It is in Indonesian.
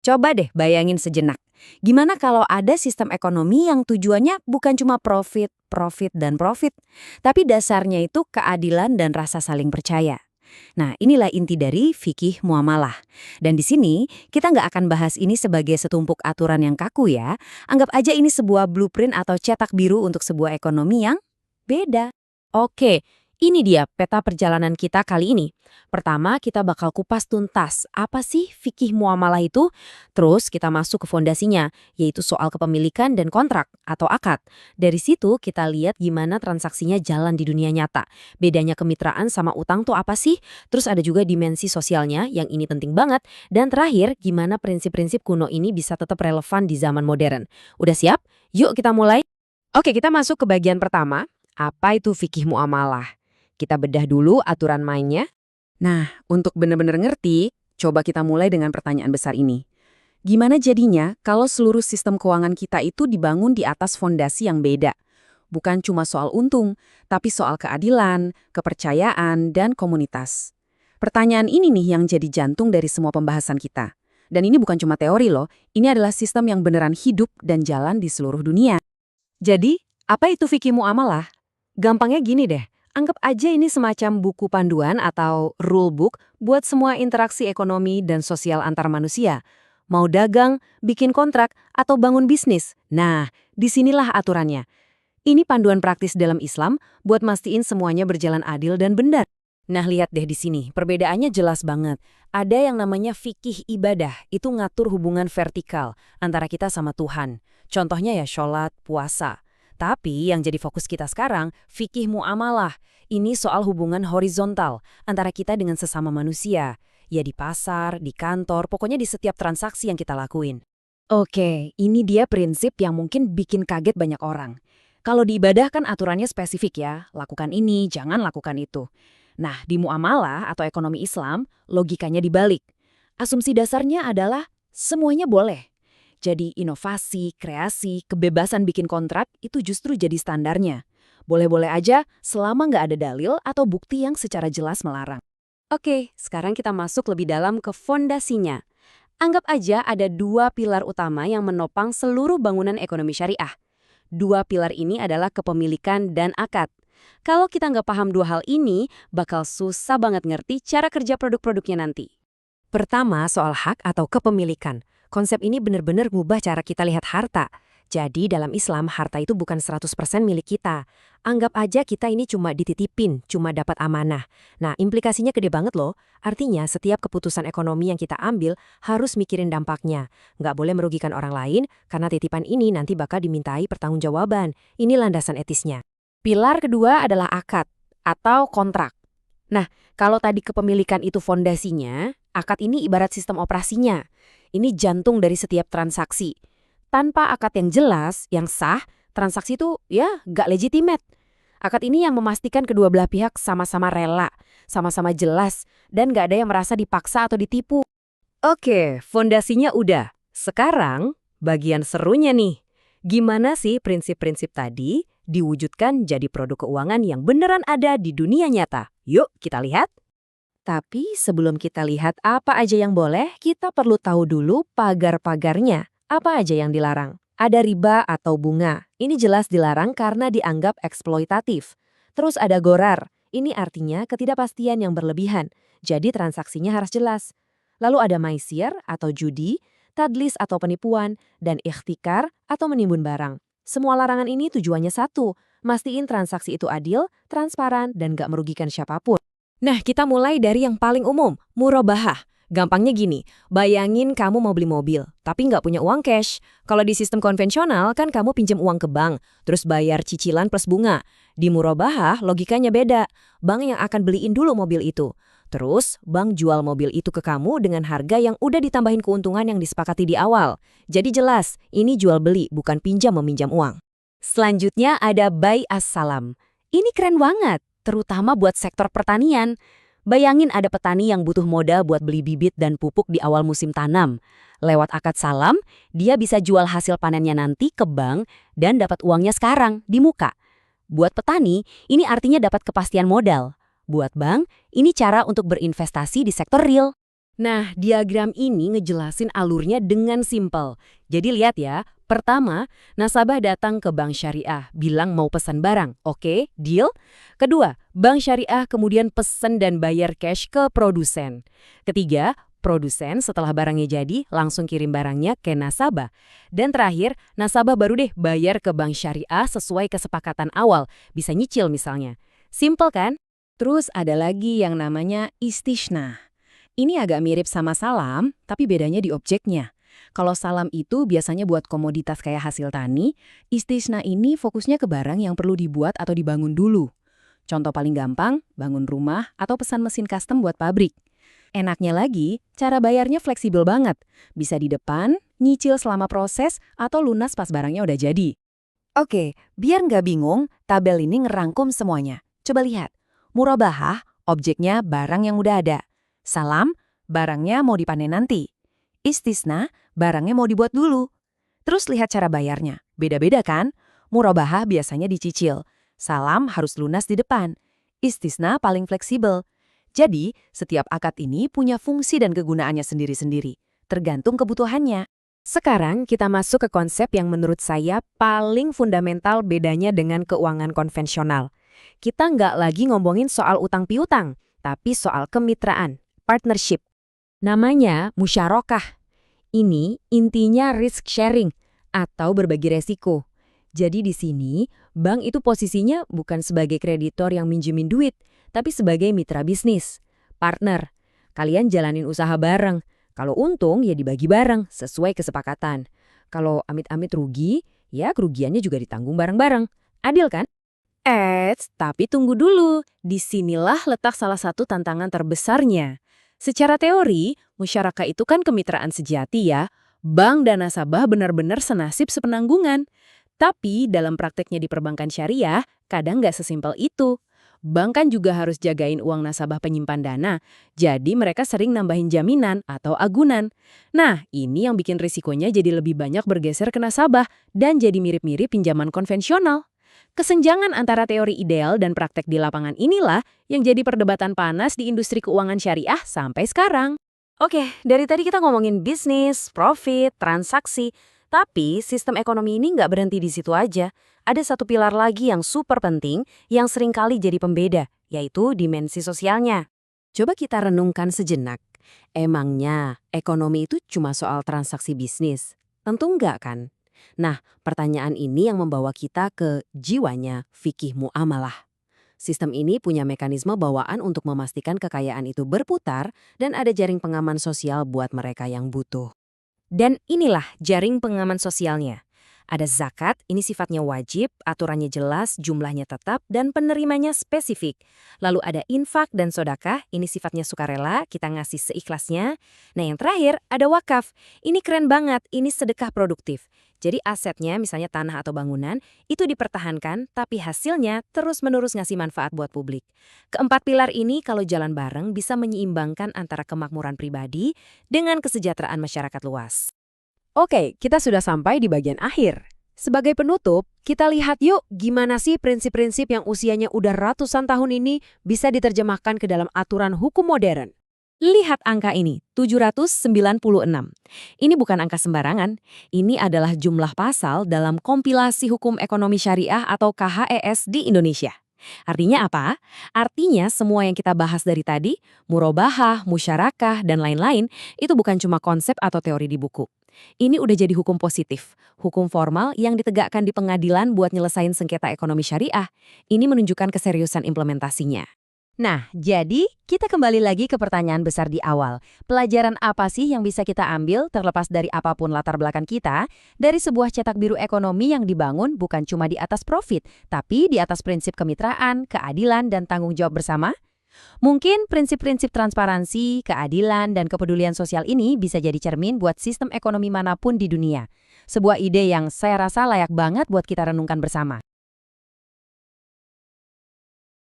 Coba deh bayangin sejenak. Gimana kalau ada sistem ekonomi yang tujuannya bukan cuma profit, profit, dan profit, tapi dasarnya itu keadilan dan rasa saling percaya. Nah, inilah inti dari fikih muamalah. Dan di sini, kita nggak akan bahas ini sebagai setumpuk aturan yang kaku ya. Anggap aja ini sebuah blueprint atau cetak biru untuk sebuah ekonomi yang beda. Oke, ini dia peta perjalanan kita kali ini. Pertama, kita bakal kupas tuntas apa sih fikih muamalah itu, terus kita masuk ke fondasinya, yaitu soal kepemilikan dan kontrak atau akad. Dari situ kita lihat gimana transaksinya jalan di dunia nyata. Bedanya kemitraan sama utang tuh apa sih? Terus ada juga dimensi sosialnya, yang ini penting banget. Dan terakhir, gimana prinsip-prinsip kuno ini bisa tetap relevan di zaman modern. Udah siap? Yuk kita mulai. Oke, kita masuk ke bagian pertama. Apa itu fikih muamalah? Kita bedah dulu aturan mainnya. Nah, untuk benar-benar ngerti, coba kita mulai dengan pertanyaan besar ini. Gimana jadinya kalau seluruh sistem keuangan kita itu dibangun di atas fondasi yang beda? Bukan cuma soal untung, tapi soal keadilan, kepercayaan, dan komunitas. Pertanyaan ini nih yang jadi jantung dari semua pembahasan kita. Dan ini bukan cuma teori loh, ini adalah sistem yang beneran hidup dan jalan di seluruh dunia. Jadi, apa itu fikih muamalah? Gampangnya gini deh, anggap aja ini semacam buku panduan atau rule book buat semua interaksi ekonomi dan sosial antar manusia. Mau dagang, bikin kontrak, atau bangun bisnis. Nah, disinilah aturannya. Ini panduan praktis dalam Islam buat mastiin semuanya berjalan adil dan benar. Nah, lihat deh di sini, perbedaannya jelas banget. Ada yang namanya fikih ibadah, itu ngatur hubungan vertikal antara kita sama Tuhan. Contohnya ya sholat, puasa. Tapi yang jadi fokus kita sekarang, fikih muamalah. Ini soal hubungan horizontal antara kita dengan sesama manusia. Ya di pasar, di kantor, pokoknya di setiap transaksi yang kita lakuin. Oke, ini dia prinsip yang mungkin bikin kaget banyak orang. Kalau di ibadah kan aturannya spesifik ya, lakukan ini, jangan lakukan itu. Nah, di muamalah atau ekonomi Islam, logikanya dibalik. Asumsi dasarnya adalah semuanya boleh. Jadi inovasi, kreasi, kebebasan bikin kontrak itu justru jadi standarnya. Boleh-boleh aja selama nggak ada dalil atau bukti yang secara jelas melarang. Oke, sekarang kita masuk lebih dalam ke fondasinya. Anggap aja ada dua pilar utama yang menopang seluruh bangunan ekonomi syariah. Dua pilar ini adalah kepemilikan dan akad. Kalau kita nggak paham dua hal ini, bakal susah banget ngerti cara kerja produk-produknya nanti. Pertama, soal hak atau kepemilikan. Konsep ini benar-benar ngubah cara kita lihat harta. Jadi dalam Islam, harta itu bukan 100% milik kita. Anggap aja kita ini cuma dititipin, cuma dapat amanah. Nah, implikasinya gede banget loh. Artinya setiap keputusan ekonomi yang kita ambil harus mikirin dampaknya. Nggak boleh merugikan orang lain, karena titipan ini nanti bakal dimintai pertanggungjawaban. Ini landasan etisnya. Pilar kedua adalah akad atau kontrak. Nah, kalau tadi kepemilikan itu fondasinya, akad ini ibarat sistem operasinya. Ini jantung dari setiap transaksi. Tanpa akad yang jelas, yang sah, transaksi itu ya nggak legitimate. Akad ini yang memastikan kedua belah pihak sama-sama rela, sama-sama jelas, dan nggak ada yang merasa dipaksa atau ditipu. Oke, fondasinya udah. Sekarang, bagian serunya nih. Gimana sih prinsip-prinsip tadi diwujudkan jadi produk keuangan yang beneran ada di dunia nyata? Yuk kita lihat. Tapi sebelum kita lihat apa aja yang boleh, kita perlu tahu dulu pagar-pagarnya. Apa aja yang dilarang? Ada riba atau bunga. Ini jelas dilarang karena dianggap eksploitatif. Terus ada ghorar. Ini artinya ketidakpastian yang berlebihan. Jadi transaksinya harus jelas. Lalu ada maisir atau judi, tadlis atau penipuan, dan ikhtikar atau menimbun barang. Semua larangan ini tujuannya satu, mastiin transaksi itu adil, transparan, dan gak merugikan siapapun. Nah, kita mulai dari yang paling umum, murabahah. Gampangnya gini, bayangin kamu mau beli mobil, tapi nggak punya uang cash. Kalau di sistem konvensional kan kamu pinjam uang ke bank, terus bayar cicilan plus bunga. Di murabahah logikanya beda. Bank yang akan beliin dulu mobil itu. Terus bank jual mobil itu ke kamu dengan harga yang udah ditambahin keuntungan yang disepakati di awal. Jadi jelas, ini jual beli bukan pinjam meminjam uang. Selanjutnya ada bai as-salam. Ini keren banget. Terutama buat sektor pertanian. Bayangin ada petani yang butuh modal buat beli bibit dan pupuk di awal musim tanam. Lewat akad salam, dia bisa jual hasil panennya nanti ke bank dan dapat uangnya sekarang, di muka. Buat petani, ini artinya dapat kepastian modal. Buat bank, ini cara untuk berinvestasi di sektor real. Nah, diagram ini ngejelasin alurnya dengan simpel. Jadi lihat ya, pertama, nasabah datang ke bank syariah, bilang mau pesan barang. Oke, deal? Kedua, bank syariah kemudian pesan dan bayar cash ke produsen. Ketiga, produsen setelah barangnya jadi langsung kirim barangnya ke nasabah. Dan terakhir, nasabah baru deh bayar ke bank syariah sesuai kesepakatan awal, bisa nyicil misalnya. Simpel kan? Terus ada lagi yang namanya istisna. Ini agak mirip sama salam, tapi bedanya di objeknya. Kalau salam itu biasanya buat komoditas kayak hasil tani, istisna ini fokusnya ke barang yang perlu dibuat atau dibangun dulu. Contoh paling gampang, bangun rumah atau pesan mesin custom buat pabrik. Enaknya lagi, cara bayarnya fleksibel banget. Bisa di depan, nyicil selama proses, atau lunas pas barangnya udah jadi. Oke, biar nggak bingung, tabel ini ngerangkum semuanya. Coba lihat, murabahah, objeknya barang yang udah ada. Salam, barangnya mau dipanen nanti. Istisna, barangnya mau dibuat dulu. Terus lihat cara bayarnya. Beda-beda kan? Murabahah biasanya dicicil. Salam harus lunas di depan. Istisna paling fleksibel. Jadi, setiap akad ini punya fungsi dan kegunaannya sendiri-sendiri. Tergantung kebutuhannya. Sekarang kita masuk ke konsep yang menurut saya paling fundamental bedanya dengan keuangan konvensional. Kita nggak lagi ngomongin soal utang piutang, tapi soal kemitraan, partnership. Namanya musyarakah. Ini intinya risk sharing atau berbagi resiko. Jadi di sini, bank itu posisinya bukan sebagai kreditor yang minjemin duit, tapi sebagai mitra bisnis, partner. Kalian jalanin usaha bareng. Kalau untung, ya dibagi bareng, sesuai kesepakatan. Kalau amit-amit rugi, ya kerugiannya juga ditanggung bareng-bareng. Adil kan? Tapi tunggu dulu. Disinilah letak salah satu tantangan terbesarnya. Secara teori, musyarakah itu kan kemitraan sejati ya. Bank dan nasabah benar-benar senasib sepenanggungan. Tapi dalam prakteknya di perbankan syariah, kadang nggak sesimpel itu. Bank kan juga harus jagain uang nasabah penyimpan dana, jadi mereka sering nambahin jaminan atau agunan. Nah, ini yang bikin risikonya jadi lebih banyak bergeser ke nasabah dan jadi mirip-mirip pinjaman konvensional. Kesenjangan antara teori ideal dan praktek di lapangan inilah yang jadi perdebatan panas di industri keuangan syariah sampai sekarang. Oke, dari tadi kita ngomongin bisnis, profit, transaksi, tapi sistem ekonomi ini nggak berhenti di situ aja. Ada satu pilar lagi yang super penting yang seringkali jadi pembeda, yaitu dimensi sosialnya. Coba kita renungkan sejenak. Emangnya ekonomi itu cuma soal transaksi bisnis? Tentu enggak kan? Nah, pertanyaan ini yang membawa kita ke jiwanya fikih muamalah. Sistem ini punya mekanisme bawaan untuk memastikan kekayaan itu berputar dan ada jaring pengaman sosial buat mereka yang butuh. Dan inilah jaring pengaman sosialnya. Ada zakat, ini sifatnya wajib, aturannya jelas, jumlahnya tetap, dan penerimanya spesifik. Lalu ada infak dan sodakah, ini sifatnya sukarela, kita ngasih seikhlasnya. Nah yang terakhir, ada wakaf. Ini keren banget, ini sedekah produktif. Jadi asetnya, misalnya tanah atau bangunan, itu dipertahankan, tapi hasilnya terus-menerus ngasih manfaat buat publik. Keempat pilar ini kalau jalan bareng bisa menyeimbangkan antara kemakmuran pribadi dengan kesejahteraan masyarakat luas. Oke, kita sudah sampai di bagian akhir. Sebagai penutup, kita lihat yuk gimana sih prinsip-prinsip yang usianya udah ratusan tahun ini bisa diterjemahkan ke dalam aturan hukum modern. Lihat angka ini, 796. Ini bukan angka sembarangan, ini adalah jumlah pasal dalam kompilasi hukum ekonomi syariah atau KHES di Indonesia. Artinya apa? Artinya semua yang kita bahas dari tadi, murabahah, musyarakah, dan lain-lain, itu bukan cuma konsep atau teori di buku. Ini udah jadi hukum positif, hukum formal yang ditegakkan di pengadilan buat nyelesain sengketa ekonomi syariah. Ini menunjukkan keseriusan implementasinya. Nah, jadi kita kembali lagi ke pertanyaan besar di awal. Pelajaran apa sih yang bisa kita ambil terlepas dari apapun latar belakang kita dari sebuah cetak biru ekonomi yang dibangun bukan cuma di atas profit, tapi di atas prinsip kemitraan, keadilan, dan tanggung jawab bersama? Mungkin prinsip-prinsip transparansi, keadilan, dan kepedulian sosial ini bisa jadi cermin buat sistem ekonomi manapun di dunia. Sebuah ide yang saya rasa layak banget buat kita renungkan bersama.